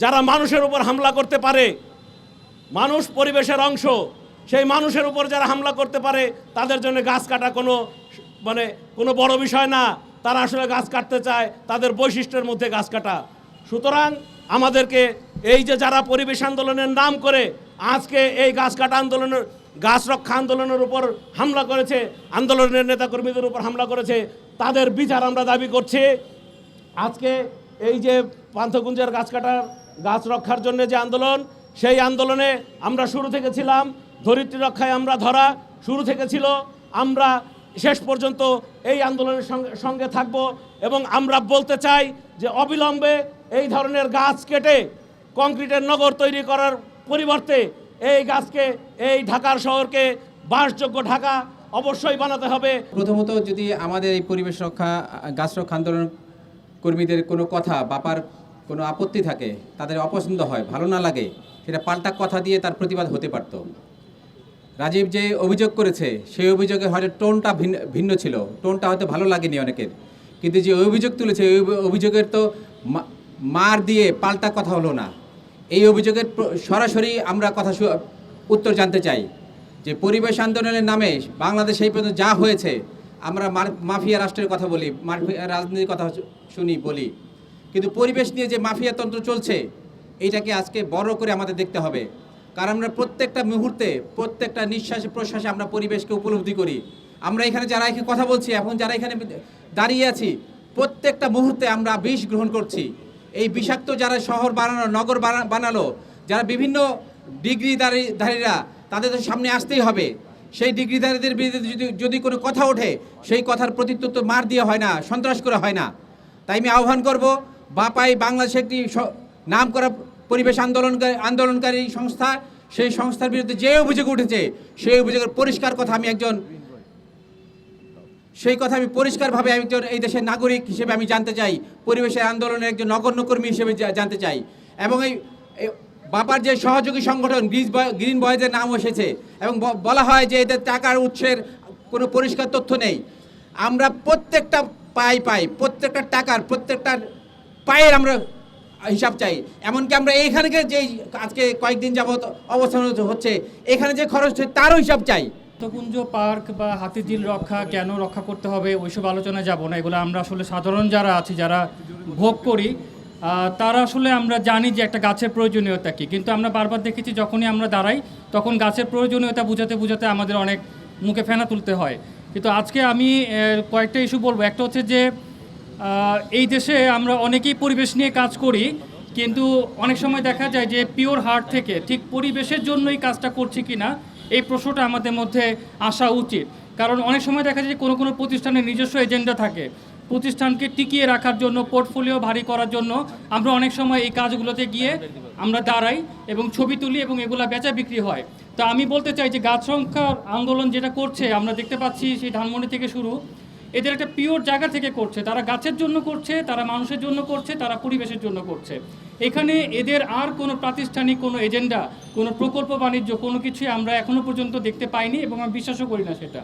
যারা মানুষের উপর হামলা করতে পারে, মানুষ পরিবেশের অংশ, সেই মানুষের উপর যারা হামলা করতে পারে তাদের জন্য গাছ কাটা কোনো বড় বিষয় না। তারা আসলে গাছ কাটতে চায়, তাদের বৈশিষ্ট্যের মধ্যে গাছ কাটা। সুতরাং আমাদেরকে এই যে যারা পরিবেশ আন্দোলনের নাম করে আজকে এই গাছ কাটা আন্দোলনের, গাছ রক্ষা আন্দোলনের উপর হামলা করেছে, আন্দোলনের নেতাকর্মীদের উপর হামলা করেছে, তাদের বিচার আমরা দাবি করছি। আজকে এই যে পান্থকুঞ্জের গাছ রক্ষার জন্য যে আন্দোলন, সেই আন্দোলনে আমরা শুরু থেকে ছিলাম, ধরিত্রী রক্ষায় আমরা ধরা শুরু থেকে ছিল, আমরা শেষ পর্যন্ত এই আন্দোলনের সঙ্গে থাকব। এবং আমরা বলতে চাই যে অবিলম্বে এই ধরনের গাছ কেটে কংক্রিটের নগর তৈরি করার পরিবর্তে এই গাছকে, এই ঢাকার শহরকে বাসযোগ্য ঢাকা অবশ্যই বানাতে হবে। প্রথমত যদি আমাদের এই পরিবেশ রক্ষা, গাছ রক্ষা আন্দোলন কর্মীদের কোনো কথা বাপার কোনো আপত্তি থাকে, তাদের অপছন্দ হয়, ভালো না লাগে, সেটা পাল্টা কথা দিয়ে তার প্রতিবাদ হতে পারত। রাজীব যে অভিযোগ করেছে সেই অভিযোগে হয়তো টোনটা ভিন্ন ছিল, টোনটা হয়তো ভালো লাগেনি অনেকের, কিন্তু যে অভিযোগ তুলেছে ওই অভিযোগের তো মার দিয়ে পাল্টা কথা হলো না। এই অভিযোগের সরাসরি আমরা উত্তর জানতে চাই যে পরিবেশ আন্দোলনের নামে বাংলাদেশ এই পর্যন্ত যা হয়েছে, আমরা মাফিয়া রাষ্ট্রের কথা বলি, মাফিয়া রাজনীতির কথা বলি, কিন্তু পরিবেশ নিয়ে যে মাফিয়া তন্ত্র চলছে এইটাকে আজকে বড় করে আমাদের দেখতে হবে। কারণ আমরা প্রত্যেকটা মুহূর্তে, প্রত্যেকটা নিঃশ্বাসে প্রশ্বাসে আমরা পরিবেশকে উপলব্ধি করি। আমরা এখানে যারা এখানে কথা বলছি, এখন যারা এখানে দাঁড়িয়ে আছি, প্রত্যেকটা মুহূর্তে আমরা বিষ গ্রহণ করছি। এই বিষাক্ত যারা শহর বানানো, নগর বানালো, যারা বিভিন্ন ডিগ্রিধারীরা, তাদের তো সামনে আসতেই হবে। সেই ডিগ্রিধারীদের বিরুদ্ধে যদি কোনো কথা ওঠে, সেই কথার প্রত্যুত্তর তো মার দিয়ে হয় না, সন্ত্রাস করে হয় না। তাই আমি আহ্বান করব, বাপাই বাংলাদেশে একটি নাম করা পরিবেশ আন্দোলনকারী সংস্থা, সেই সংস্থার বিরুদ্ধে যে অভিযোগ উঠেছে সেই অভিযোগের পরিষ্কার কথা আমি পরিষ্কারভাবে একজন এই দেশের নাগরিক হিসেবে আমি জানতে চাই, পরিবেশের আন্দোলনের একজন নগণ্য কর্মী হিসেবে জানতে চাই। এবং এই বাপার যে সহযোগী সংগঠন গ্রিন বয়েজের নাম এসেছে এবং বলা হয় যে এদের টাকার উৎসের কোনো পরিষ্কার তথ্য নেই। আমরা প্রত্যেকটা পাই প্রত্যেকটা টাকার, প্রত্যেকটা পায়ের আমরা হিসাব চাই। এমনকি আমরা এইখানে যে আজকে কয়েকদিন যাবৎ অবস্থান হচ্ছে, এখানে যে খরচ হচ্ছে তারও হিসাব চাই। পান্থকুঞ্জ পার্ক বা হাতিঝিল রক্ষা কেন রক্ষা করতে হবে ওইসব আলোচনায় যাব না। এগুলো আমরা আসলে সাধারণ যারা আছি, যারা ভোগ করি, তারা আসলে আমরা জানি যে একটা গাছের প্রয়োজনীয়তা কী। কিন্তু আমরা বারবার দেখেছি যখনই আমরা দাঁড়াই তখন গাছের প্রয়োজনীয়তা বুঝাতে আমাদের অনেক মুখে ফেনা তুলতে হয়। কিন্তু আজকে আমি কয়েকটা ইস্যু বলবো। একটা হচ্ছে যে এই দেশে আমরা অনেকেই পরিবেশ নিয়ে কাজ করি, কিন্তু অনেক সময় দেখা যায় যে পিওর হার্ট থেকে ঠিক পরিবেশের জন্যই কাজটা করছি কি না এই প্রশ্নটা আমাদের মধ্যে আসা উচিত। কারণ অনেক সময় দেখা যায় যে কোনো প্রতিষ্ঠানের নিজস্ব এজেন্ডা থাকে, প্রতিষ্ঠানকে টিকিয়ে রাখার জন্য, পোর্টফোলিও ভারী করার জন্য আমরা অনেক সময় এই কাজগুলোতে গিয়ে আমরা দাঁড়াই এবং ছবি তুলি এবং এগুলা বেচা বিক্রি হয়। তো আমি বলতে চাই যে গাছ রক্ষার আন্দোলন যেটা করছে আমরা দেখতে পাচ্ছি, সেই ধানমন্ডি থেকে শুরু, এদের একটা পিওর জায়গা থেকে করছে। তারা গাছের জন্য করছে, তারা মানুষের জন্য করছে, তারা পরিবেশের জন্য করছে। এখানে এদের আর কোনো প্রাতিষ্ঠানিক কোনো এজেন্ডা, কোনো প্রকল্প বাণিজ্য কোনো কিছুই আমরা এখনো পর্যন্ত দেখতে পাইনি এবং আমি বিশ্বাসও করি না সেটা।